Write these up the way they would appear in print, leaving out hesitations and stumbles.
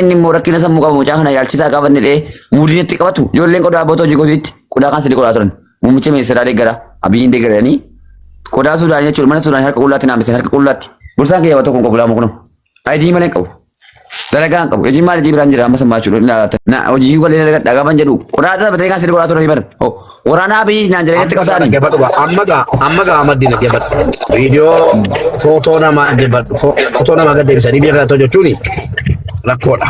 inni immoo rakkina sammuu qabu mucaa kana yaalchisaa qabanne dhee muudin itti qabatu ijoolleen qodaa bootoo jigootitti qodaa kan sadii qodaa turan muummicha ministeeraa deeggara abiyyiin deeggaranii qodaa suudaan jechuudha mana suudaan harka qullaatti naambisan harka qullaatti bursaan kiyya tokko qoblaamu kuno aayidii malee qabu dalagaan qabu ejii maal ejii biraan jira amma sammaa jechuudha na hojii galee dalagaa qaban jedhu qodaa taphatee kan sadii qodaa turan baran waraanaa abiyyi naan jedhee itti qabsaani amma Ahmad video footoo nama gad deebisanii biyya kana jechuuni rakkoodha.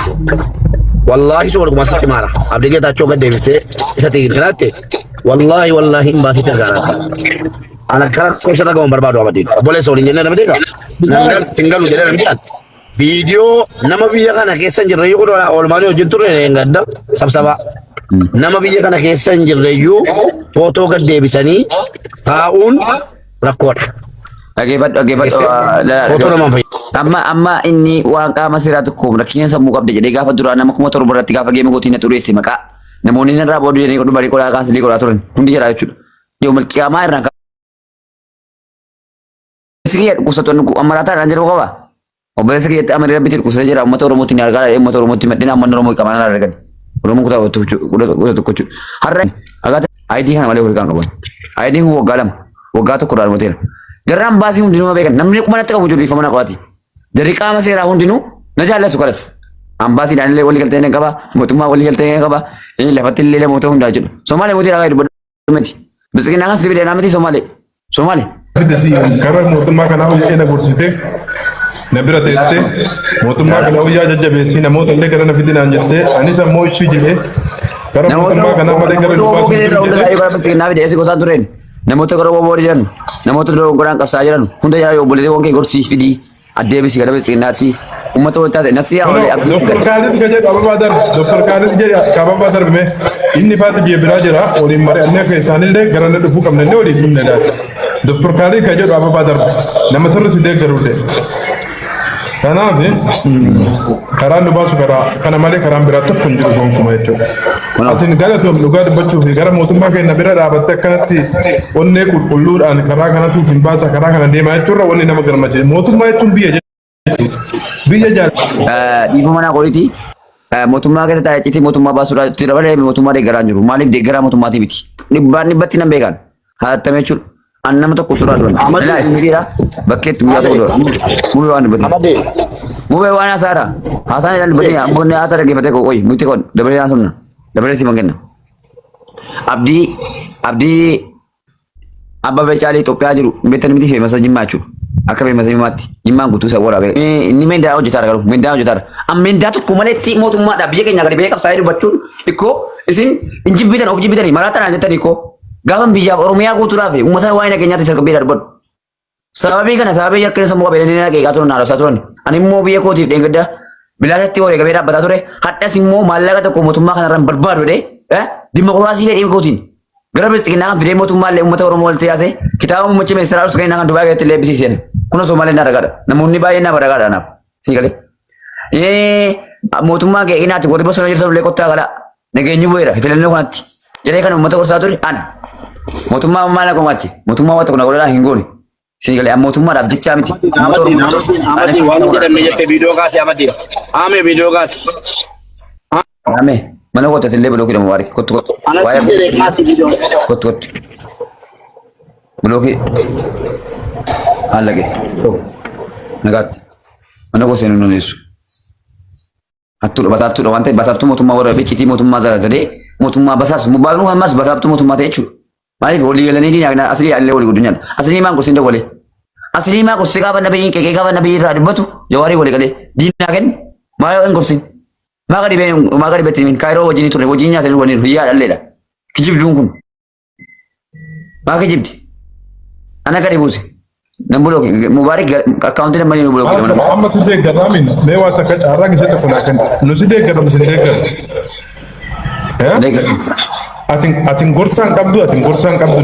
Wallahi so waluma sitti mara. Abdii Geetaachoo gad deebiftee isa tiin kanaatti wallahi hin baasitti argaata. Ana kana kosa dhagahuun barbaadu Ahmadiin. Obboleessa waliin jennee nama deega. Namni tingalu jedhee namni jedhan. Viidiyoo nama biyya kana keessa hin jirre yoo oolmaanii hojii turre hin gadda sabsaba. Nama biyya kana keessa hin jirre yoo footoo gad deebisanii taa'uun rakkoodha. Amma inni waan qaama seeraa tokko rakkina sammuu qabde jedhee gaafa duraa nama kuma torba irratti gaafa geema gootiin na xureesse maqaa namoonni irraa booduu jedhanii godhu barii qodaa kaansilii godhaa turan hundi jira jechuudha. Yoo malqiyaamaa irraan Siree dhukkubsattoonni ammaraataadhaan jedhamu qaba. Obboleessa keessatti amaree rabbitti dhukkubsatee jira uummata Oromootti ni argaa uummata Oromootti maddina ammanni Oromoo qaban argan. Oromoon kutaa tokko jechuudha. Har'a agaata aayidii kana malee holqaan qaban. Aayidiin waggaa lama waggaa tokko dhaan mooteera. Jarraan baasii hundinuu beekan namni qumanatti qabu jiru ifama naqaati. Dari qaama seeraa hundinuu na jaallatu kalas. Ambaasii dhaanillee walii galtee ni qaba mootummaa walii galtee ni qaba lafatti illee mootummaa hundaa jedhu. Somaalee mootii ragaa dubbatu miti. Bisikina kan sibiila namatti Somaalee. Dasi karra mootummaa kanaa hojii ena gorsite na bira teessee mootummaa kana hojii jajjabeessii namoota illee gara na fidinaan jettee anis ammoo ishii jedhee gara mootummaa kanaa malee gara dubbaasu. Namoota gara boboodii jiran namoota godhaan qabsaa jiran hunda yaa obboleettii wankee gorsii fidii addeebisii gara biqilnaatti uummata walitti taate nasiyaa olee abdii. Doktor Khalid ka jedhu Doktor Khalid jedhu Ababaa Darbee inni faati biyya biraa jira waliin mari'annee akka isaanillee gara na dhufuu qabnallee waliin dhumne laata. Doktor Khalid ka jedhu Ababaa Darbee nama sirriitti deeggaruudhe. Kanaaf karaan nu baasu karaa kana malee karaan biraa tokko hin jiru gonkumaa jechuudha. Atiin galatoom dhugaa dubbachuu fi gara mootummaa keenya bira dhaabattee akkanatti onnee qulqulluudhaan karaa kanatu hin baasa karaa kana deemaa jechuudha wanni nama garmachiise. Mootummaa jechuun biyya jechuudha. Biyya jaalladha. Dhiifama manaa qoriiti. Mootummaa keessa taa'ee citii mootummaa baasuudhaan itti dabalee mootummaa deeggaraa hin jiru. Maaliif deeggaraa mootummaatii miti? Dhibbatti nan beekan. Haattamee jechuudha. An nama tokko suuraa duran. Ilaa inni dhiira bakkeetti guyyaa tokko dura. Mubee waan dubbate. Mubee waan haasaadha. Haasaan jedhan dubbate ammoo haasaa dhaggeeffatee qoyi nuti qoon dabalee naan sumna. Dabalee si mangenna. Abdii Abba Becaalee Itoophiyaa jiru beektan miti feemasa Jimmaa jechuudha. Akka feemasa Jimmaatti Jimmaan guutuu isa waraabee. Inni mendaa hojjetaara garuu mendaa hojjetaara. Amma mendaa tokko maleetti mootummaadha biyya keenya gadi biyya qabsaa'ee dubbachuun ikkoo isin injibbitan of jibbitanii maraataan jettan ikkoo gaafan biyyaaf Oromiyaa guutuudhaaf uummata waa'ee nageenyaatti isa qabee darbadhu. Sababii kana sababii yakka sammuu qabee daldalaa qeeqaa turan naarasaa turan. Ani immoo biyya kootiif dheengaddaa bilaasatti horii qabee dhaabbataa ture. Hadhas immoo maallaqa tokko mootummaa kanarraan barbaadu dimokiraasii fedhii gootiin. Gara bilisummaa kan fidee mootummaallee uummata Oromoo walitti yaasee kitaaba muummicha ministeeraa dhus kan Dubaay keessatti illee bisiiseen. Kun osoo malee naadagaadha. Namoonni baay'een nama dhagaadha naaf. Siigalee. Mootummaa qeeqinaatti warri bosona jirtan illee qottaa qala. Nageenyi bu'eera filannoo kanatti. Jedhee kan uummata gorsaa ture ana. Mootummaa maal qomaatti? Mootummaa wanta kuna godhadhaa hin goone. Siigalee mootummaadhaaf jechaa miti. Amadi waan jedhamne jettee viidiyoo kaasee Amadi. Ame viidiyoo kaas. Ame mana qotate illee bulooki dama waari kottu. Ana siddee kaasee viidiyoo. Kottu. Bulooki. Allage. Nagaatti. Mana qosee nu neessu. Hattuudha basaaftuudha waan ta'eef basaaftuu mootummaa warra beekitii mootummaa zarazadee mootummaa basaaftu mubaaluu hammas basaaftuu mootummaa ta'e jechuudha. Maaliif walii galanii diinaa asirrii allee walii guddinaan asirrii maan qosee dabalee asirrii maan qosee gaafa nabii qeqee gaafa nabii irraa dubbatu jawaarii walii galee diinaa kennu maal hin gorsin maa gadi beetti kaayiroo wajjin turre wajjin nyaatanii waliin hiyyaa dhalleedha kijibduun kun maa kijibdi ana gadi buuse nan bulooki mubaarik akkaawuntii namanii nu bulooki amma si deeggaraamin mee waa takka caarraa gisee tokko naa kenna nu si deeggarra si deeggarra. Atin gorsaan qabdu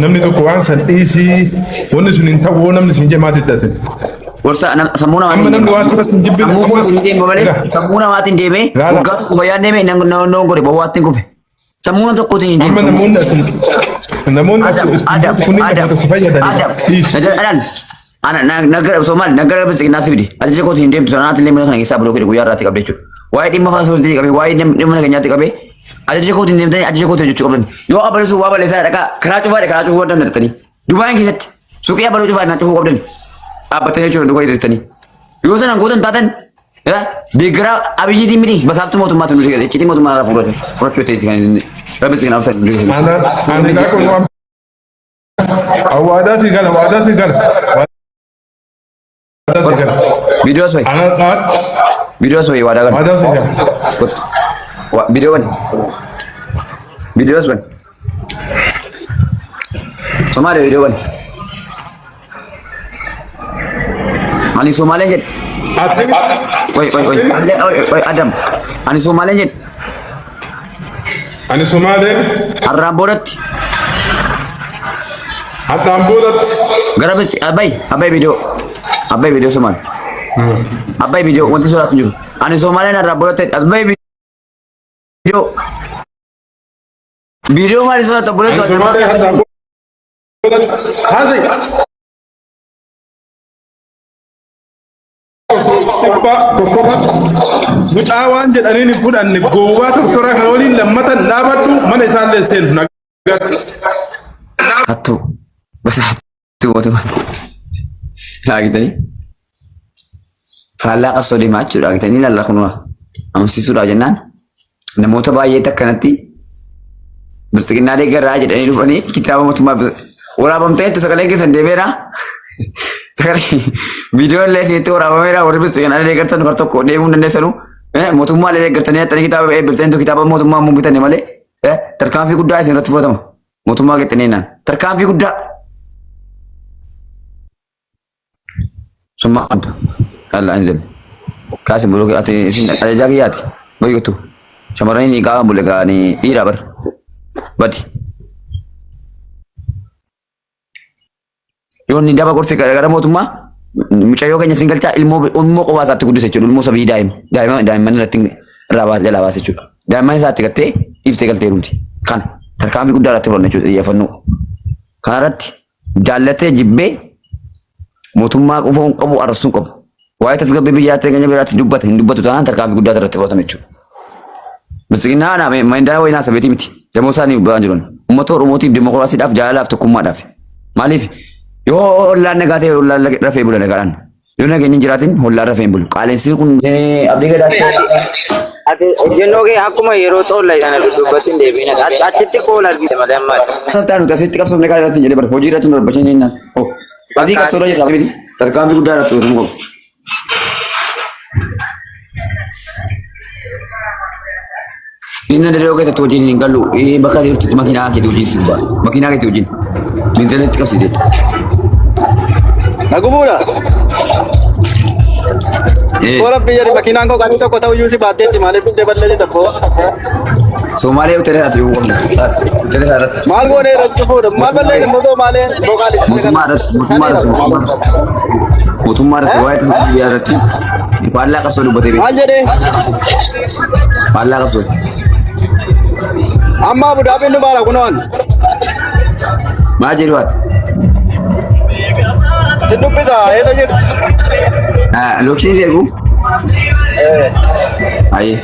namni tokko waan san dhiisii wanni sun hin ta'uu namni sun jemaa diddate. Gorsa sammuu namaatiin namni waan sirratti hin jibbine. Sammuu kootiin deemee malee sammuu namaatiin deemee waggaa tokko fayyaan deemee noon godhe bawwaattiin kufe. Sammuu nama tokkootiin hin deemee. Amma namoonni kun si fayyadan. Nagara Somal nagara bisik nasibidi. Aja ko tin dem sana tin lemna kan hisab lo ko yar rati kabde chu. Wai di mafa so di kabe wai dem mana ganya ti kabe. Aja ko tin dem tani aja ko tin chu kablan. Yo abal su wabal sa daga karatu fa da karatu wadan da tani. Dubai ki set. Su ke abal ju fa na tu kabdan. Abatane chu Dubai da tani. Yo sana godan tatan. Ya digra abiji di miti basaftu motu matu ni chiti motu mara furo. Furo chu te kan. Rabi tin afsa. Anda ko no awada sigal awada sigal. Video sesuai. Video sesuai wadah kan. Wadah sigal. Video kan. Video sesuai. Somali video kan. Ani Somali jet. Woi Adam. Ani Somali jet. Ani Somali. Arraborat. Atambulat. Garabit abai video Somali. Abai video wanti surat tunjuk. Ani Somali na Arraborat abai video. Video mari surat boleh surat. Hazi. Kokkobat mucaawan jedhanii ni fudhanne gowwaa tortora kan waliin lammatan dhaabadhu mana isaan leesseen nagat. Hattu teman-teman lagi tadi faallaa qabsoo deemaa jechuudha. Lagi lallaaf kunuma amansiisuudha jennaan namoota baay'ee takkanatti bilisiginnaa deeggaraa jedhanii dhufanii kitaaba mootummaa waraabamteetu sagalee keessan deemeera. Video illee sitti waraabameera warri bilisiginnaa deeggartan dubar tokko deemuu dandeessanu mootummaa illee deeggartanii hattanii kitaaba eebbiftantu kitaaba mootummaa mun bitanne malee tarkaanfii guddaa isin irratti fudhatama. Mootummaa qixxineenaan tarkaanfii guddaa. Summa anta alla anzil kaasi bulu ati isin ajajaa kiyyaati boygotu shamarranii ni qaama bule gaanii dhiira bar badi yoon ni daba gorsi gara mootummaa mucayyoo keenya singalchaa ilmoo qophaa isaatti guddisa jechuudha. Ilmoo sabii daa'imman irratti jalaa baasa jechuudha. Daa'imman isaatti gattee dhiiftee galtee rumti kana. Tarkaanfii guddaa irratti fudhanna jechuudha xiyyeeffannoo. Kana irratti jaallatee jibbee mootummaa qofaa hin qabu arrasuu qabu. Waa'ee tasgabbii biyyaa ta'e keenya biraatti dubbata hin dubbatu taanaan tarkaanfii guddaa irratti fudhatama jechuudha. Bilisiginnaa naa maayindaa wayinaa sabeetii miti. Demoo isaanii bu'aa jiran. Uummata Oromootiif dimokiraasiidhaaf jaalalaaf tokkummaadhaaf. Maaliif yoo ollaan nagaa ta'e ollaan rafee bula nagaadhaan. Yoo nageenyi jiraatin ollaan rafee bulu. Qaaleensi kun abdii gadaa. Ati hojjennoo kee akkuma yeroo xoolla sana dudubbatiin deebiin achitti kool argite malee amma. Saftaan nuti asitti qabsoofne kaala irratti jedhee bara hojii irratti nu darbachin jennaan. Asii qabsoodha jedhama miti. Tarkaanfii guddaa irratti hojjetamuu qabu. Inni dadhaboo keessatti hojiin hin galu bakka jirtutti makiinaa keetti hojiin si gubbaa. Makiinaa keetti hojiin. Intarneetti qabsiisee. Nagubuudha. Orang biar makinan kau kami kota uji badet di mana pun debat lagi tapi. Somalia utara hati uang sas utara harat. Mal gua nih ratu pun mal balik moto male bokali. Mutumar sesuai itu biar hati. Falla kasih dulu betul. Aja deh. Falla kasih. Amma budak pintu bara kunon. Majir buat. Sedup itu, itu je. Lokasi dia aku. Aye.